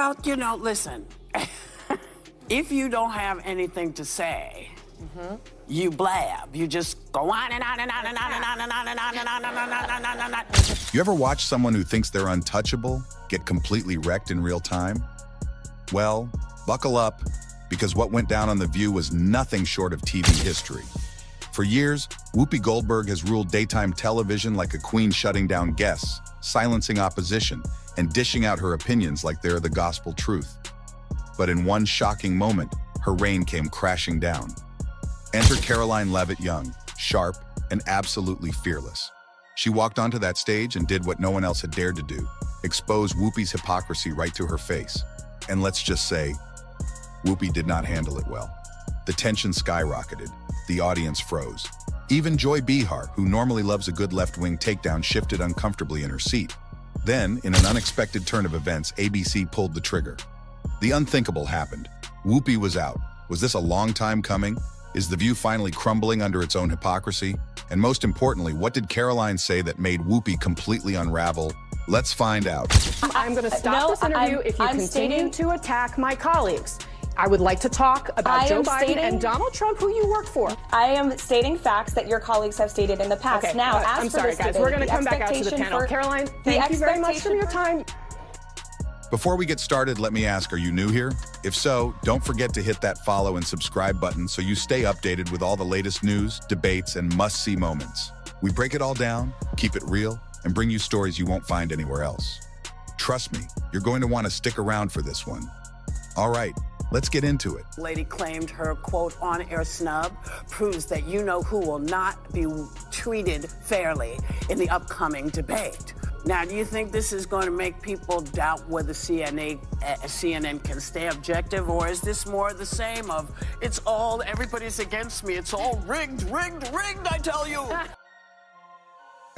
Well, listen. If you don't have anything to say, you blab. You just go on and on and on and on and on and on and on and on and on and on and on and on. You ever watch someone who thinks they're untouchable get completely wrecked in real time? Well, buckle up, because what went down on The View was nothing short of TV history. For years, Whoopi Goldberg has ruled daytime television like a queen, shutting down guests, silencing opposition, and dishing out her opinions like they're the gospel truth. But in one shocking moment, her reign came crashing down. Enter Karoline Leavitt Young, sharp and absolutely fearless. She walked onto that stage and did what no one else had dared to do, expose Whoopi's hypocrisy right to her face. And let's just say, Whoopi did not handle it well. The tension skyrocketed. The audience froze. Even Joy Behar, who normally loves a good left-wing takedown, shifted uncomfortably in her seat. Then, in an unexpected turn of events, ABC pulled the trigger. The unthinkable happened. Whoopi was out. Was this a long time coming? Is The View finally crumbling under its own hypocrisy? And most importantly, what did Karoline say that made Whoopi completely unravel? Let's find out. I'm going to stop this interview if you continue to attack my colleagues. I would like to talk about Joe Biden and Donald Trump, who you work for. I am stating facts that your colleagues have stated in the past. Okay, now, I'm sorry, guys. We're going to come back out to the panel. Karoline, thank you very much for your time. Before we get started, let me ask, are you new here? If so, don't forget to hit that follow and subscribe button so you stay updated with all the latest news, debates, and must-see moments. We break it all down, keep it real, and bring you stories you won't find anywhere else. Trust me, you're going to want to stick around for this one. All right, let's get into it. Lady claimed her, quote, on-air snub proves that you-know-who will not be treated fairly in the upcoming debate. Now, do you think this is going to make people doubt whether CNN can stay objective, or is this more the same of, everybody's against me, it's all rigged, I tell you?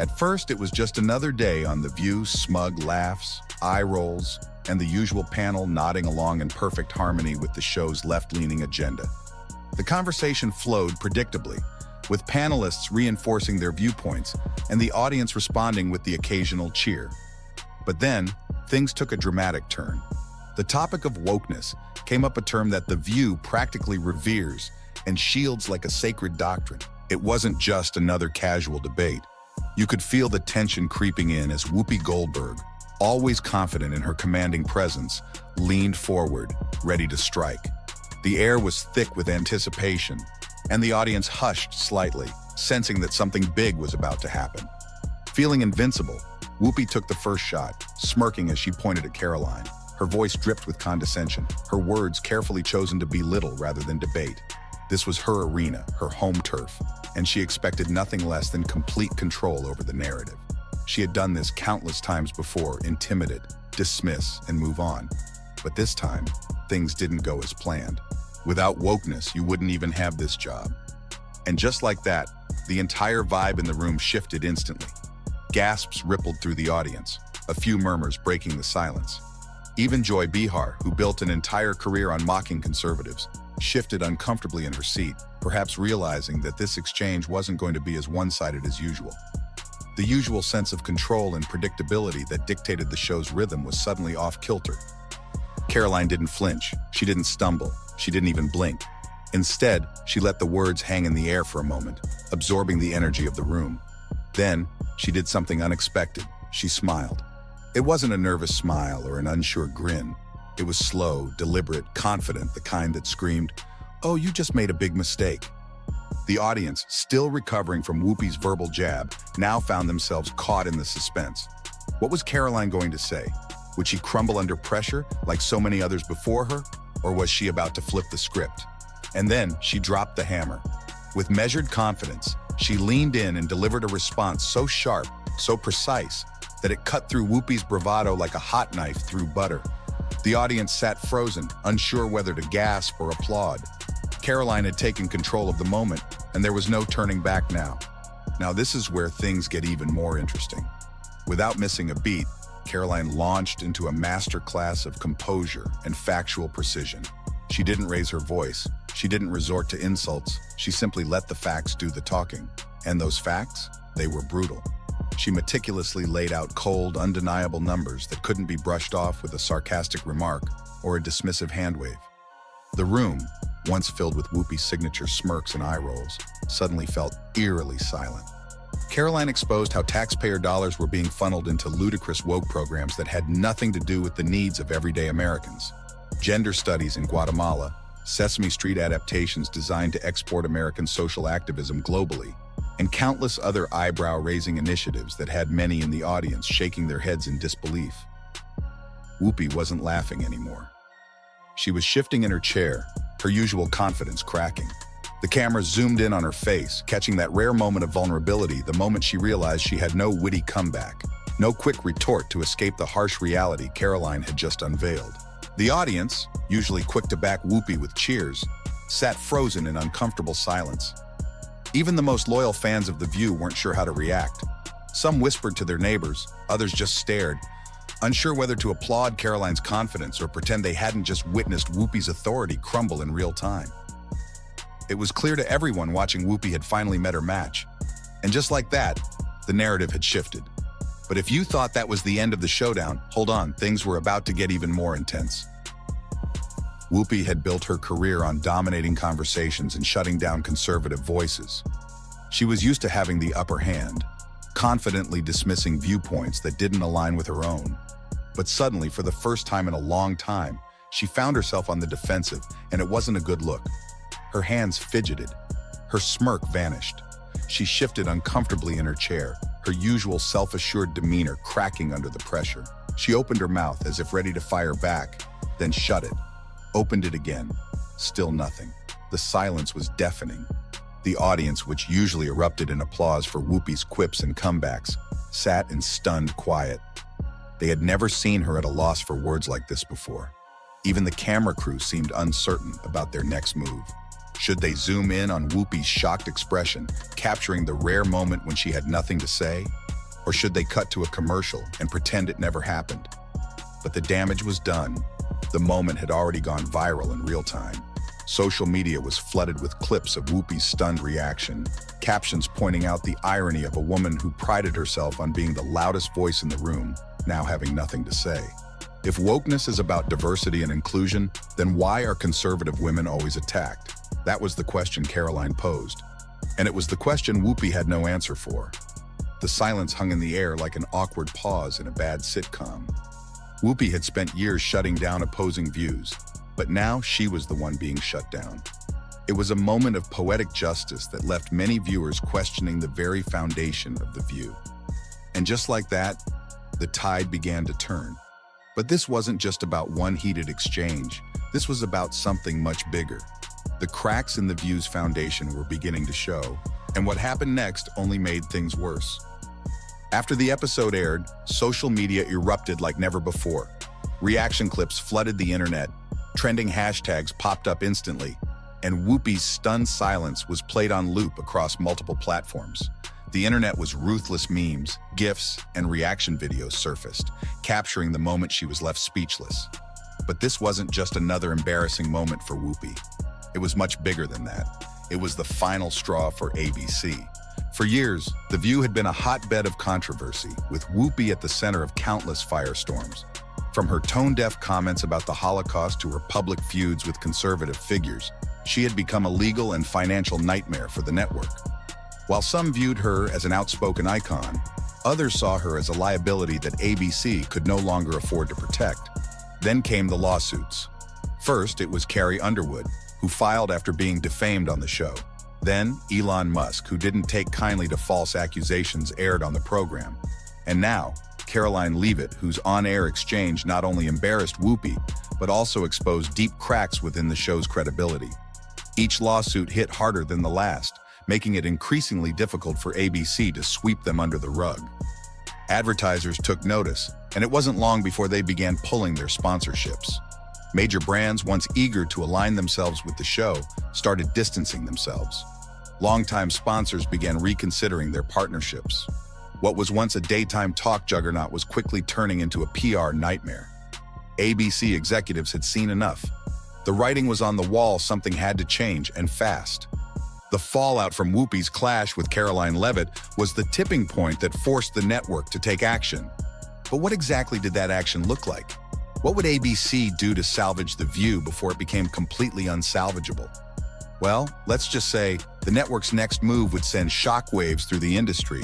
At first, it was just another day on The View, smug laughs, eye rolls, and the usual panel nodding along in perfect harmony with the show's left-leaning agenda. The conversation flowed predictably, with panelists reinforcing their viewpoints and the audience responding with the occasional cheer. But then, things took a dramatic turn. The topic of wokeness came up, a term that The View practically reveres and shields like a sacred doctrine. It wasn't just another casual debate. You could feel the tension creeping in as Whoopi Goldberg, always confident in her commanding presence, leaned forward, ready to strike. The air was thick with anticipation, and the audience hushed slightly, sensing that something big was about to happen. Feeling invincible, Whoopi took the first shot, smirking as she pointed at Karoline. Her voice dripped with condescension, her words carefully chosen to belittle rather than debate. This was her arena, her home turf, and she expected nothing less than complete control over the narrative. She had done this countless times before, intimidate, dismiss, and move on. But this time, things didn't go as planned. Without wokeness, you wouldn't even have this job. And just like that, the entire vibe in the room shifted instantly. Gasps rippled through the audience, a few murmurs breaking the silence. Even Joy Behar, who built an entire career on mocking conservatives, shifted uncomfortably in her seat, perhaps realizing that this exchange wasn't going to be as one-sided as usual. The usual sense of control and predictability that dictated the show's rhythm was suddenly off-kilter. Karoline didn't flinch, she didn't stumble, she didn't even blink. Instead, she let the words hang in the air for a moment, absorbing the energy of the room. Then, she did something unexpected. She smiled. It wasn't a nervous smile or an unsure grin. It was slow, deliberate, confident, the kind that screamed, "Oh, you just made a big mistake." The audience, still recovering from Whoopi's verbal jab, now found themselves caught in the suspense. What was Karoline going to say? Would she crumble under pressure, like so many others before her? Or was she about to flip the script? And then she dropped the hammer. With measured confidence, she leaned in and delivered a response so sharp, so precise, that it cut through Whoopi's bravado like a hot knife through butter. The audience sat frozen, unsure whether to gasp or applaud. Karoline had taken control of the moment, and there was no turning back now. Now this is where things get even more interesting. Without missing a beat, Karoline launched into a masterclass of composure and factual precision. She didn't raise her voice. She didn't resort to insults. She simply let the facts do the talking. And those facts, they were brutal. She meticulously laid out cold, undeniable numbers that couldn't be brushed off with a sarcastic remark or a dismissive hand wave. The room, once filled with Whoopi's signature smirks and eye rolls, suddenly felt eerily silent. Karoline exposed how taxpayer dollars were being funneled into ludicrous woke programs that had nothing to do with the needs of everyday Americans. Gender studies in Guatemala, Sesame Street adaptations designed to export American social activism globally, and countless other eyebrow-raising initiatives that had many in the audience shaking their heads in disbelief. Whoopi wasn't laughing anymore. She was shifting in her chair, her usual confidence cracking. The camera zoomed in on her face, catching that rare moment of vulnerability the moment she realized she had no witty comeback, no quick retort to escape the harsh reality Karoline had just unveiled. The audience, usually quick to back Whoopi with cheers, sat frozen in uncomfortable silence. Even the most loyal fans of The View weren't sure how to react. Some whispered to their neighbors, others just stared, unsure whether to applaud Karoline's confidence or pretend they hadn't just witnessed Whoopi's authority crumble in real time. It was clear to everyone watching Whoopi had finally met her match. And just like that, the narrative had shifted. But if you thought that was the end of the showdown, hold on, things were about to get even more intense. Whoopi had built her career on dominating conversations and shutting down conservative voices. She was used to having the upper hand, confidently dismissing viewpoints that didn't align with her own. But suddenly, for the first time in a long time, she found herself on the defensive, and it wasn't a good look. Her hands fidgeted. Her smirk vanished. She shifted uncomfortably in her chair, her usual self-assured demeanor cracking under the pressure. She opened her mouth as if ready to fire back, then shut it. Opened it again. Still nothing. The silence was deafening. The audience, which usually erupted in applause for Whoopi's quips and comebacks, sat in stunned quiet. They had never seen her at a loss for words like this before. Even the camera crew seemed uncertain about their next move. Should they zoom in on Whoopi's shocked expression, capturing the rare moment when she had nothing to say? Or should they cut to a commercial and pretend it never happened? But the damage was done. The moment had already gone viral in real time. Social media was flooded with clips of Whoopi's stunned reaction, captions pointing out the irony of a woman who prided herself on being the loudest voice in the room, now having nothing to say. If wokeness is about diversity and inclusion, then why are conservative women always attacked? That was the question Karoline posed. And it was the question Whoopi had no answer for. The silence hung in the air like an awkward pause in a bad sitcom. Whoopi had spent years shutting down opposing views, but now she was the one being shut down. It was a moment of poetic justice that left many viewers questioning the very foundation of The View. And just like that, the tide began to turn. But this wasn't just about one heated exchange. This was about something much bigger. The cracks in The View's foundation were beginning to show, and what happened next only made things worse. After the episode aired, social media erupted like never before. Reaction clips flooded the internet, trending hashtags popped up instantly, and Whoopi's stunned silence was played on loop across multiple platforms. The internet was ruthless memes, GIFs, and reaction videos surfaced, capturing the moment she was left speechless. But this wasn't just another embarrassing moment for Whoopi. It was much bigger than that. It was the final straw for ABC. For years, The View had been a hotbed of controversy, with Whoopi at the center of countless firestorms. From her tone-deaf comments about the Holocaust to her public feuds with conservative figures, she had become a legal and financial nightmare for the network. While some viewed her as an outspoken icon, others saw her as a liability that ABC could no longer afford to protect. Then came the lawsuits. First, it was Carrie Underwood, who filed after being defamed on the show. Then, Elon Musk, who didn't take kindly to false accusations aired on the program. And now, Karoline Leavitt, whose on-air exchange not only embarrassed Whoopi, but also exposed deep cracks within the show's credibility. Each lawsuit hit harder than the last, making it increasingly difficult for ABC to sweep them under the rug. Advertisers took notice, and it wasn't long before they began pulling their sponsorships. Major brands, once eager to align themselves with the show, started distancing themselves. Longtime sponsors began reconsidering their partnerships. What was once a daytime talk juggernaut was quickly turning into a PR nightmare. ABC executives had seen enough. The writing was on the wall, something had to change, and fast. The fallout from Whoopi's clash with Karoline Leavitt was the tipping point that forced the network to take action. But what exactly did that action look like? What would ABC do to salvage The View before it became completely unsalvageable? Well, let's just say the network's next move would send shockwaves through the industry.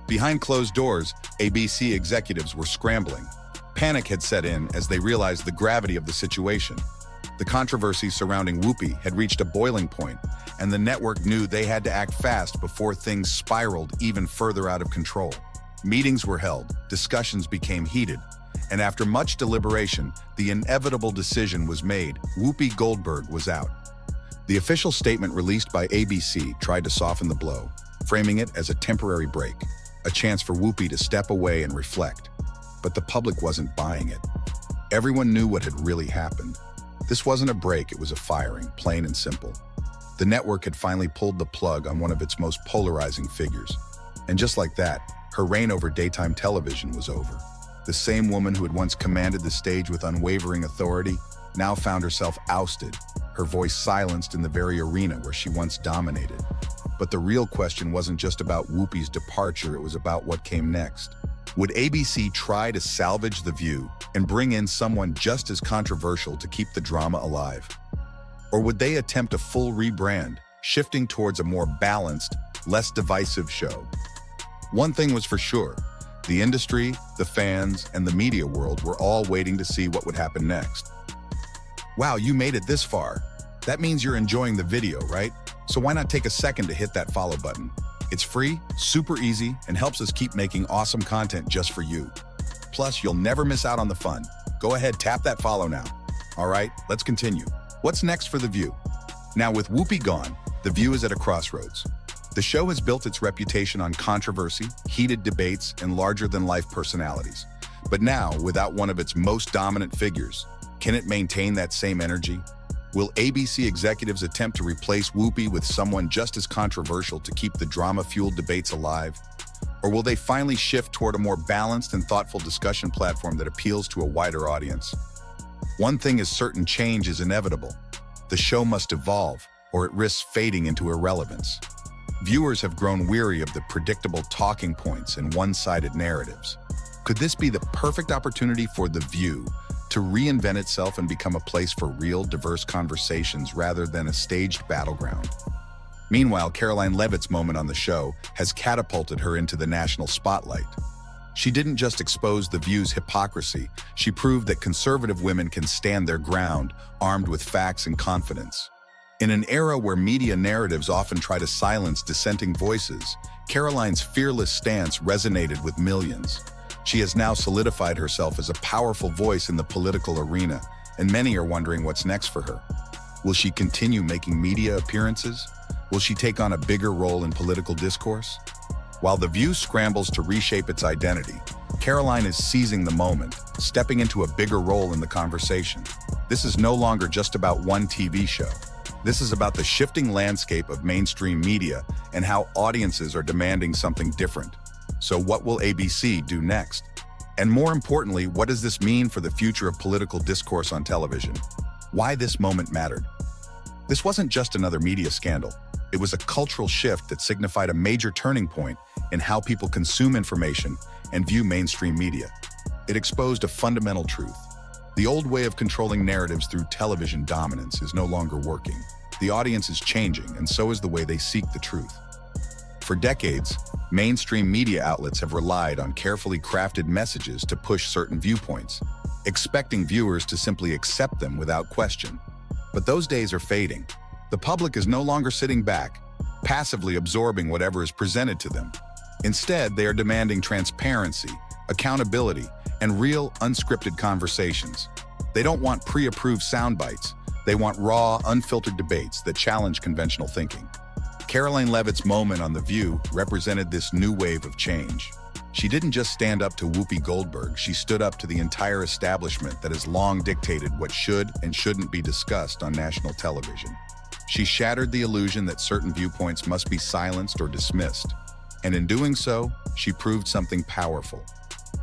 Behind closed doors, ABC executives were scrambling. Panic had set in as they realized the gravity of the situation. The controversy surrounding Whoopi had reached a boiling point, and the network knew they had to act fast before things spiraled even further out of control. Meetings were held, discussions became heated, and after much deliberation, the inevitable decision was made: Whoopi Goldberg was out. The official statement released by ABC tried to soften the blow, framing it as a temporary break, a chance for Whoopi to step away and reflect. But the public wasn't buying it. Everyone knew what had really happened. This wasn't a break, it was a firing, plain and simple. The network had finally pulled the plug on one of its most polarizing figures. And just like that, her reign over daytime television was over. The same woman who had once commanded the stage with unwavering authority now found herself ousted, her voice silenced in the very arena where she once dominated. But the real question wasn't just about Whoopi's departure, it was about what came next. Would ABC try to salvage The View and bring in someone just as controversial to keep the drama alive? Or would they attempt a full rebrand, shifting towards a more balanced, less divisive show? One thing was for sure: the industry, the fans, and the media world were all waiting to see what would happen next. Wow, you made it this far. That means you're enjoying the video, right? So why not take a second to hit that follow button? It's free, super easy, and helps us keep making awesome content just for you. Plus, you'll never miss out on the fun. Go ahead, tap that follow now. All right, let's continue. What's next for The View? Now, with Whoopi gone, The View is at a crossroads. The show has built its reputation on controversy, heated debates, and larger-than-life personalities. But now, without one of its most dominant figures, can it maintain that same energy? Will ABC executives attempt to replace Whoopi with someone just as controversial to keep the drama-fueled debates alive? Or will they finally shift toward a more balanced and thoughtful discussion platform that appeals to a wider audience? One thing is certain: change is inevitable. The show must evolve, or it risks fading into irrelevance. Viewers have grown weary of the predictable talking points and one-sided narratives. Could this be the perfect opportunity for The View to reinvent itself and become a place for real, diverse conversations rather than a staged battleground? Meanwhile, Karoline Leavitt's moment on the show has catapulted her into the national spotlight. She didn't just expose The View's hypocrisy, she proved that conservative women can stand their ground, armed with facts and confidence. In an era where media narratives often try to silence dissenting voices, Karoline's fearless stance resonated with millions. She has now solidified herself as a powerful voice in the political arena, and many are wondering what's next for her. Will she continue making media appearances? Will she take on a bigger role in political discourse? While The View scrambles to reshape its identity, Karoline is seizing the moment, stepping into a bigger role in the conversation. This is no longer just about one TV show. This is about the shifting landscape of mainstream media and how audiences are demanding something different. So what will ABC do next? And more importantly, what does this mean for the future of political discourse on television? Why this moment mattered? This wasn't just another media scandal. It was a cultural shift that signified a major turning point in how people consume information and view mainstream media. It exposed a fundamental truth. The old way of controlling narratives through television dominance is no longer working. The audience is changing, and so is the way they seek the truth. For decades, mainstream media outlets have relied on carefully crafted messages to push certain viewpoints, expecting viewers to simply accept them without question. But those days are fading. The public is no longer sitting back, passively absorbing whatever is presented to them. Instead, they are demanding transparency, accountability, and real, unscripted conversations. They don't want pre-approved sound bites. They want raw, unfiltered debates that challenge conventional thinking. Karoline Leavitt's moment on The View represented this new wave of change. She didn't just stand up to Whoopi Goldberg, she stood up to the entire establishment that has long dictated what should and shouldn't be discussed on national television. She shattered the illusion that certain viewpoints must be silenced or dismissed. And in doing so, she proved something powerful.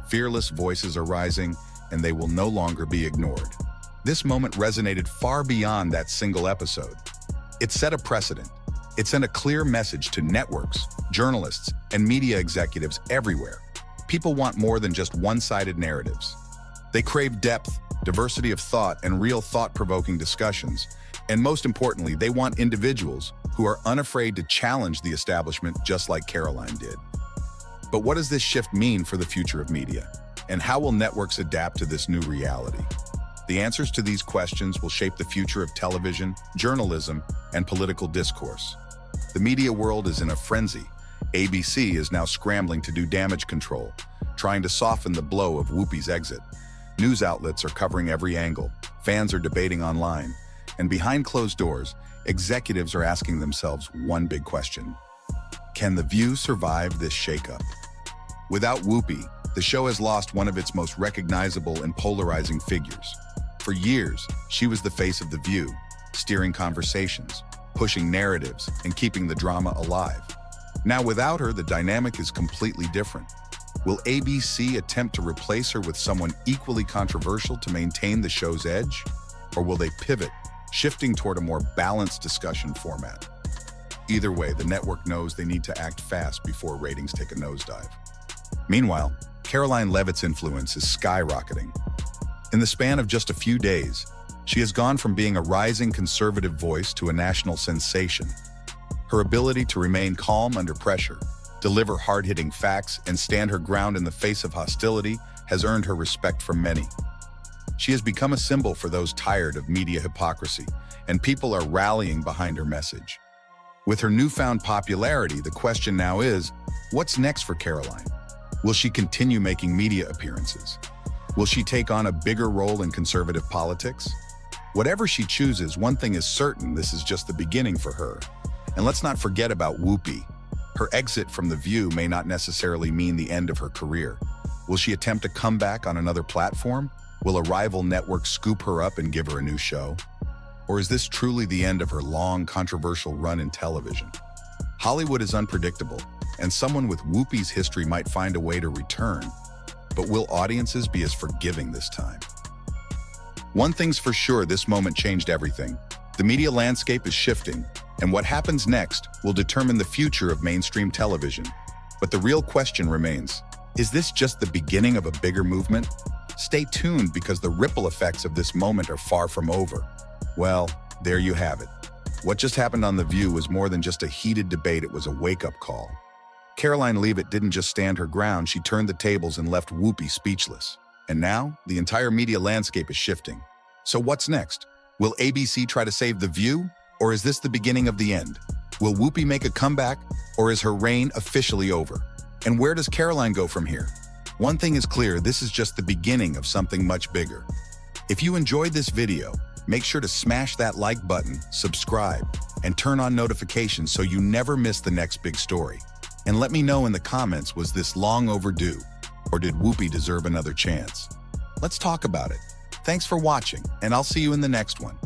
Fearless voices are rising, and they will no longer be ignored. This moment resonated far beyond that single episode. It set a precedent. It sent a clear message to networks, journalists, and media executives everywhere. People want more than just one-sided narratives. They crave depth, diversity of thought, and real thought-provoking discussions. And most importantly, they want individuals who are unafraid to challenge the establishment just like Karoline did. But what does this shift mean for the future of media? And how will networks adapt to this new reality? The answers to these questions will shape the future of television, journalism, and political discourse. The media world is in a frenzy. ABC is now scrambling to do damage control, trying to soften the blow of Whoopi's exit. News outlets are covering every angle, fans are debating online, and behind closed doors, executives are asking themselves one big question. Can The View survive this shakeup? Without Whoopi, the show has lost one of its most recognizable and polarizing figures. For years, she was the face of The View, steering conversations, pushing narratives, and keeping the drama alive. Now without her, the dynamic is completely different. Will ABC attempt to replace her with someone equally controversial to maintain the show's edge? Or will they pivot, shifting toward a more balanced discussion format? Either way, the network knows they need to act fast before ratings take a nosedive. Meanwhile, Karoline Leavitt's influence is skyrocketing. In the span of just a few days, she has gone from being a rising conservative voice to a national sensation. Her ability to remain calm under pressure, deliver hard-hitting facts, and stand her ground in the face of hostility has earned her respect from many. She has become a symbol for those tired of media hypocrisy, and people are rallying behind her message. With her newfound popularity, the question now is, what's next for Karoline? Will she continue making media appearances? Will she take on a bigger role in conservative politics? Whatever she chooses, one thing is certain: this is just the beginning for her. And let's not forget about Whoopi. Her exit from The View may not necessarily mean the end of her career. Will she attempt a comeback on another platform? Will a rival network scoop her up and give her a new show? Or is this truly the end of her long, controversial run in television? Hollywood is unpredictable, and someone with Whoopi's history might find a way to return. But will audiences be as forgiving this time? One thing's for sure, this moment changed everything. The media landscape is shifting, and what happens next will determine the future of mainstream television. But the real question remains, is this just the beginning of a bigger movement? Stay tuned, because the ripple effects of this moment are far from over. Well, there you have it. What just happened on The View was more than just a heated debate, it was a wake-up call. Karoline Leavitt didn't just stand her ground, she turned the tables and left Whoopi speechless. And now, the entire media landscape is shifting. So what's next? Will ABC try to save The View? Or is this the beginning of the end? Will Whoopi make a comeback? Or is her reign officially over? And where does Karoline go from here? One thing is clear, this is just the beginning of something much bigger. If you enjoyed this video, make sure to smash that like button, subscribe, and turn on notifications so you never miss the next big story. And let me know in the comments, was this long overdue? Or did Whoopi deserve another chance? Let's talk about it. Thanks for watching, and I'll see you in the next one.